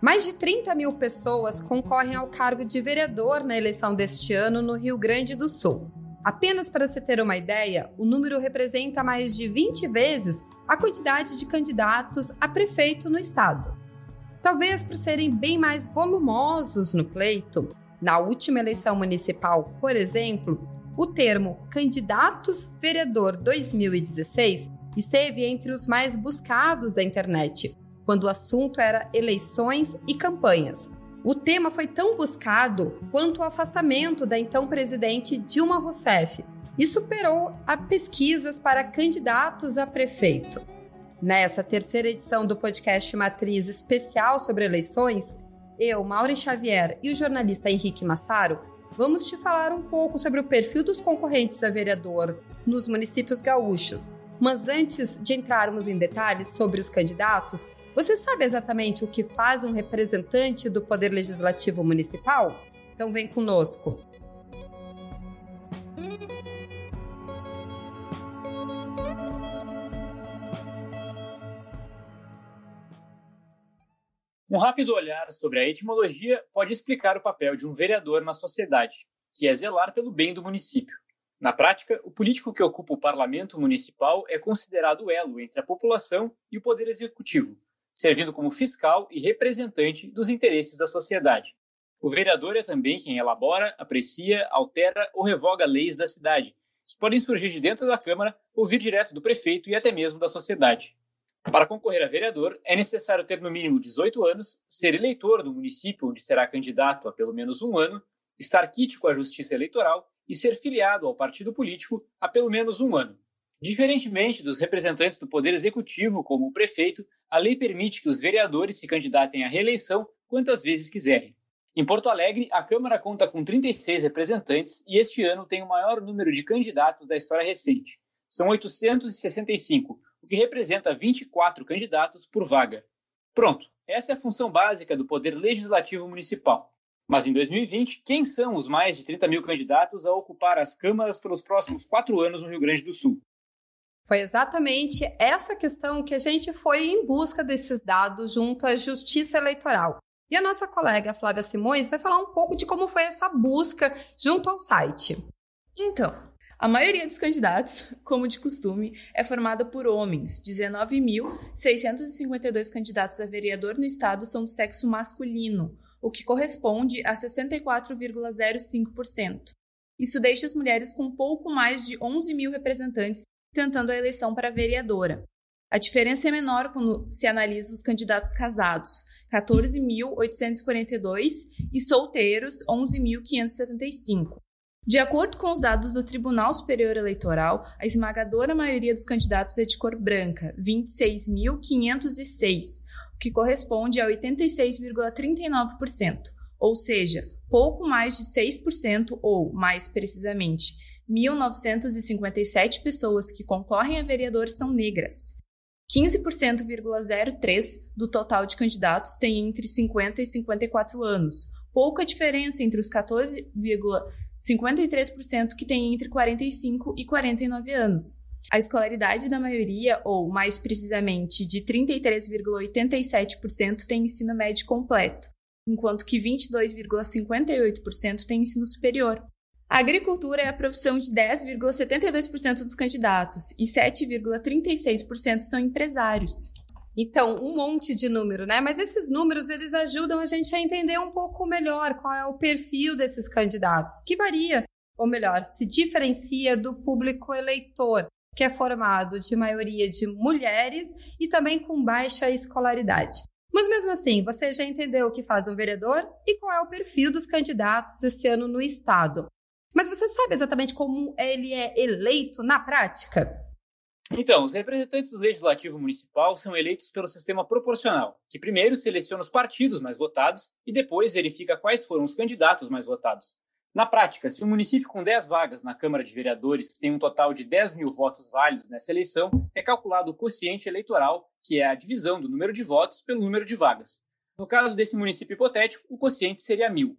Mais de 30 mil pessoas concorrem ao cargo de vereador na eleição deste ano no Rio Grande do Sul. Apenas para se ter uma ideia, o número representa mais de 20 vezes a quantidade de candidatos a prefeito no estado. Talvez por serem bem mais volumosos no pleito, na última eleição municipal, por exemplo, o termo Candidatos Vereador 2016 esteve entre os mais buscados da internet, quando o assunto era eleições e campanhas. O tema foi tão buscado quanto o afastamento da então presidente Dilma Rousseff e superou a pesquisas para candidatos a prefeito. Nessa terceira edição do podcast Matriz especial sobre eleições, eu, Mauri Xavier e o jornalista Henrique Massaro vamos te falar um pouco sobre o perfil dos concorrentes a vereador nos municípios gaúchos. Mas antes de entrarmos em detalhes sobre os candidatos, você sabe exatamente o que faz um representante do Poder Legislativo Municipal? Então vem conosco. Um rápido olhar sobre a etimologia pode explicar o papel de um vereador na sociedade, que é zelar pelo bem do município. Na prática, o político que ocupa o parlamento municipal é considerado o elo entre a população e o poder executivo, servindo como fiscal e representante dos interesses da sociedade. O vereador é também quem elabora, aprecia, altera ou revoga leis da cidade, que podem surgir de dentro da Câmara ou vir direto do prefeito e até mesmo da sociedade. Para concorrer a vereador, é necessário ter no mínimo 18 anos, ser eleitor do município onde será candidato há pelo menos um ano, estar quite com a Justiça Eleitoral e ser filiado ao partido político há pelo menos um ano. Diferentemente dos representantes do Poder Executivo, como o prefeito, a lei permite que os vereadores se candidatem à reeleição quantas vezes quiserem. Em Porto Alegre, a Câmara conta com 36 representantes e este ano tem o maior número de candidatos da história recente. São 865, o que representa 24 candidatos por vaga. Pronto, essa é a função básica do Poder Legislativo Municipal. Mas em 2020, quem são os mais de 30 mil candidatos a ocupar as câmaras pelos próximos 4 anos no Rio Grande do Sul? Foi exatamente essa questão que a gente foi em busca desses dados junto à Justiça Eleitoral. E a nossa colega Flávia Simões vai falar um pouco de como foi essa busca junto ao site. Então, a maioria dos candidatos, como de costume, é formada por homens. 19.652 candidatos a vereador no estado são do sexo masculino, o que corresponde a 64,05%. Isso deixa as mulheres com pouco mais de 11 mil representantes tentando a eleição para vereadora. A diferença é menor quando se analisa os candidatos casados, 14.842, e solteiros, 11.575. De acordo com os dados do Tribunal Superior Eleitoral, a esmagadora maioria dos candidatos é de cor branca, 26.506, o que corresponde a 86,39%, ou seja, pouco mais de 6% ou, mais precisamente, 1.957 pessoas que concorrem a vereador são negras. 15,03% do total de candidatos tem entre 50 e 54 anos, pouca diferença entre os 14,53% que têm entre 45 e 49 anos. A escolaridade da maioria, ou mais precisamente de 33,87%, tem ensino médio completo, enquanto que 22,58% tem ensino superior. A agricultura é a profissão de 10,72% dos candidatos e 7,36% são empresários. Então, um monte de número, né? Mas esses números, eles ajudam a gente a entender um pouco melhor qual é o perfil desses candidatos, que varia, ou melhor, se diferencia do público eleitor, que é formado de maioria de mulheres e também com baixa escolaridade. Mas mesmo assim, você já entendeu o que faz um vereador e qual é o perfil dos candidatos esse ano no estado. Mas você sabe exatamente como ele é eleito na prática? Então, os representantes do Legislativo Municipal são eleitos pelo sistema proporcional, que primeiro seleciona os partidos mais votados e depois verifica quais foram os candidatos mais votados. Na prática, se um município com 10 vagas na Câmara de Vereadores tem um total de 10 mil votos válidos nessa eleição, é calculado o quociente eleitoral, que é a divisão do número de votos pelo número de vagas. No caso desse município hipotético, o quociente seria 1.000.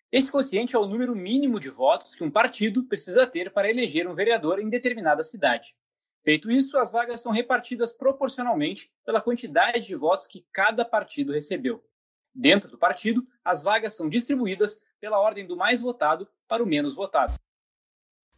Esse quociente é o número mínimo de votos que um partido precisa ter para eleger um vereador em determinada cidade. Feito isso, as vagas são repartidas proporcionalmente pela quantidade de votos que cada partido recebeu. Dentro do partido, as vagas são distribuídas pela ordem do mais votado para o menos votado.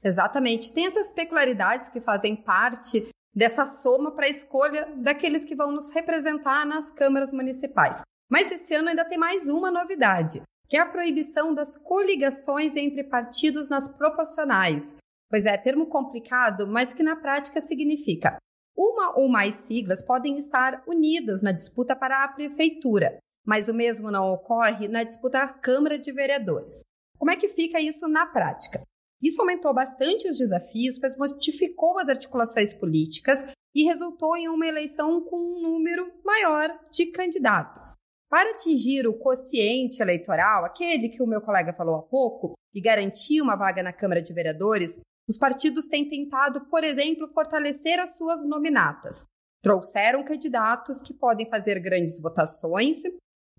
Exatamente. Tem essas peculiaridades que fazem parte dessa soma para a escolha daqueles que vão nos representar nas câmaras municipais. Mas esse ano ainda tem mais uma novidade, que é a proibição das coligações entre partidos nas proporcionais. Pois é, termo complicado, mas que na prática significa uma ou mais siglas podem estar unidas na disputa para a prefeitura, mas o mesmo não ocorre na disputa à Câmara de Vereadores. Como é que fica isso na prática? Isso aumentou bastante os desafios, pois modificou as articulações políticas e resultou em uma eleição com um número maior de candidatos. Para atingir o quociente eleitoral, aquele que o meu colega falou há pouco, e garantir uma vaga na Câmara de Vereadores, os partidos têm tentado, por exemplo, fortalecer as suas nominatas. Trouxeram candidatos que podem fazer grandes votações,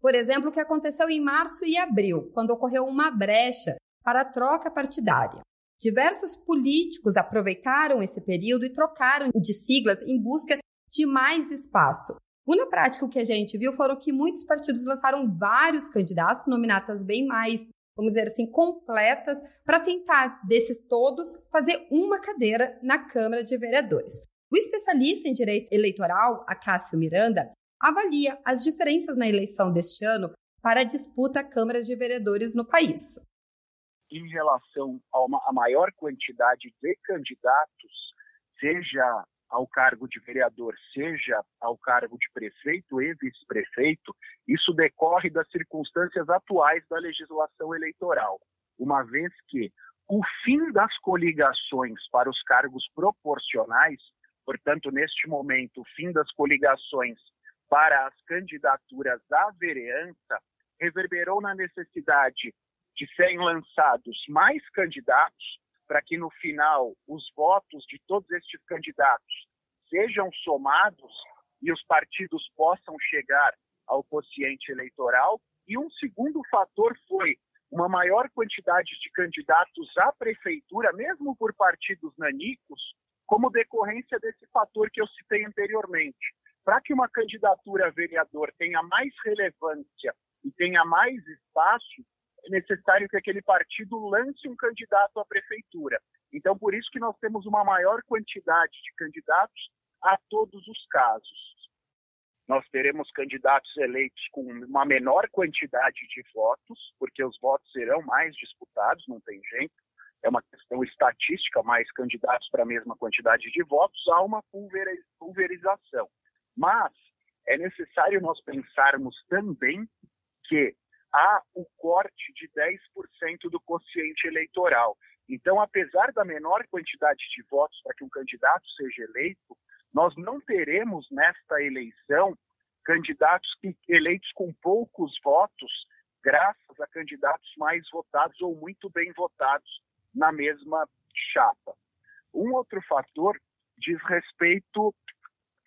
por exemplo, o que aconteceu em março e abril, quando ocorreu uma brecha para a troca partidária. Diversos políticos aproveitaram esse período e trocaram de siglas em busca de mais espaço. Na prática, o que a gente viu foram que muitos partidos lançaram vários candidatos, nominatas bem mais, vamos dizer assim, completas, para tentar, desses todos, fazer uma cadeira na Câmara de Vereadores. O especialista em direito eleitoral, Acácio Miranda, avalia as diferenças na eleição deste ano para a disputa à Câmara de Vereadores no país. Em relação a maior quantidade de candidatos, seja ao cargo de vereador, seja ao cargo de prefeito e vice-prefeito, isso decorre das circunstâncias atuais da legislação eleitoral, uma vez que o fim das coligações para os cargos proporcionais, portanto, neste momento, o fim das coligações para as candidaturas à vereança, reverberou na necessidade de serem lançados mais candidatos para que no final os votos de todos estes candidatos sejam somados e os partidos possam chegar ao quociente eleitoral. E um segundo fator foi uma maior quantidade de candidatos à prefeitura, mesmo por partidos nanicos, como decorrência desse fator que eu citei anteriormente. Para que uma candidatura a vereador tenha mais relevância e tenha mais espaço, é necessário que aquele partido lance um candidato à prefeitura. Então, por isso que nós temos uma maior quantidade de candidatos a todos os casos. Nós teremos candidatos eleitos com uma menor quantidade de votos, porque os votos serão mais disputados, não tem jeito. É uma questão estatística, mais candidatos para a mesma quantidade de votos, há uma pulverização. Mas é necessário nós pensarmos também que há o corte de 10% do quociente eleitoral. Então, apesar da menor quantidade de votos para que um candidato seja eleito, nós não teremos nesta eleição candidatos eleitos com poucos votos, graças a candidatos mais votados ou muito bem votados na mesma chapa. Um outro fator diz respeito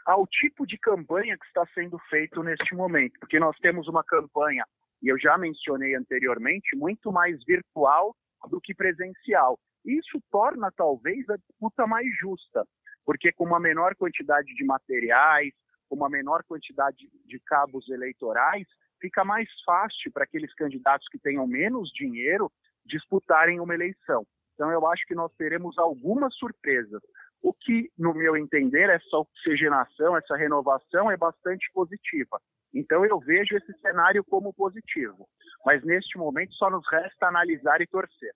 ao tipo de campanha que está sendo feito neste momento, porque nós temos uma campanha, e eu já mencionei anteriormente, muito mais virtual do que presencial. Isso torna, talvez, a disputa mais justa, porque com uma menor quantidade de materiais, com uma menor quantidade de cabos eleitorais, fica mais fácil para aqueles candidatos que tenham menos dinheiro disputarem uma eleição. Então, eu acho que nós teremos algumas surpresas. O que, no meu entender, essa oxigenação, essa renovação é bastante positiva. Então, eu vejo esse cenário como positivo. Mas, neste momento, só nos resta analisar e torcer.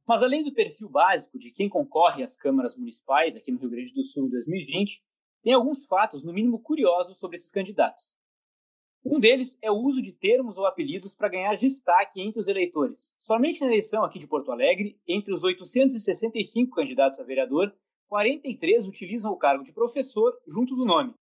Mas além do perfil básico de quem concorre às câmaras municipais aqui no Rio Grande do Sul em 2020, tem alguns fatos, no mínimo curiosos, sobre esses candidatos. Um deles é o uso de termos ou apelidos para ganhar destaque entre os eleitores. Somente na eleição aqui de Porto Alegre, entre os 865 candidatos a vereador, 43 utilizam o cargo de professor junto do nome.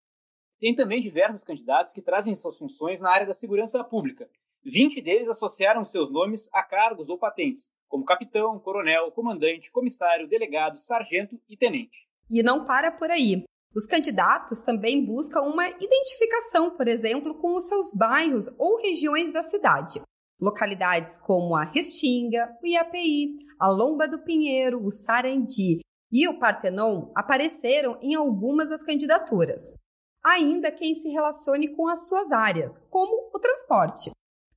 Tem também diversos candidatos que trazem suas funções na área da segurança pública. 20 deles associaram seus nomes a cargos ou patentes, como capitão, coronel, comandante, comissário, delegado, sargento e tenente. E não para por aí. Os candidatos também buscam uma identificação, por exemplo, com os seus bairros ou regiões da cidade. Localidades como a Restinga, o Iapeí, a Lomba do Pinheiro, o Sarandi e o Partenon apareceram em algumas das candidaturas. Ainda quem se relacione com as suas áreas, como o transporte.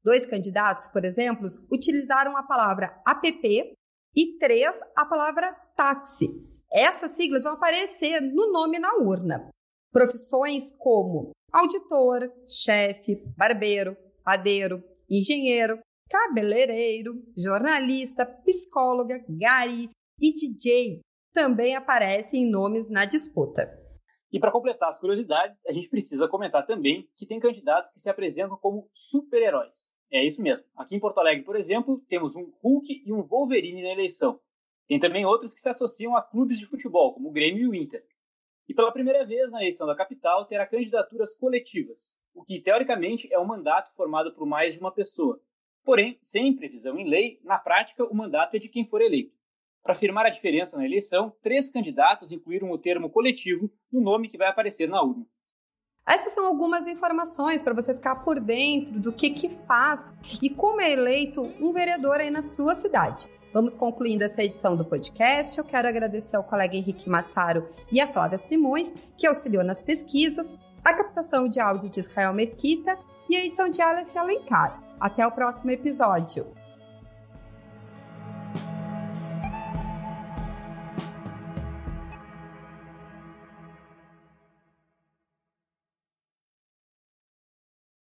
2 candidatos, por exemplo, utilizaram a palavra app e 3 a palavra táxi. Essas siglas vão aparecer no nome na urna. Profissões como auditor, chefe, barbeiro, padeiro, engenheiro, cabeleireiro, jornalista, psicóloga, gari e DJ também aparecem em nomes na disputa. E para completar as curiosidades, a gente precisa comentar também que tem candidatos que se apresentam como super-heróis. É isso mesmo. Aqui em Porto Alegre, por exemplo, temos um Hulk e um Wolverine na eleição. Tem também outros que se associam a clubes de futebol, como o Grêmio e o Inter. E pela primeira vez na eleição da capital, terá candidaturas coletivas, o que teoricamente é um mandato formado por mais de uma pessoa. Porém, sem previsão em lei, na prática o mandato é de quem for eleito. Para afirmar a diferença na eleição, 3 candidatos incluíram o termo coletivo no nome que vai aparecer na urna. Essas são algumas informações para você ficar por dentro do que faz e como é eleito um vereador aí na sua cidade. Vamos concluindo essa edição do podcast. Eu quero agradecer ao colega Henrique Massaro e a Flávia Simões, que auxiliou nas pesquisas, a captação de áudio de Israel Mesquita e a edição de Aleph Alencar. Até o próximo episódio!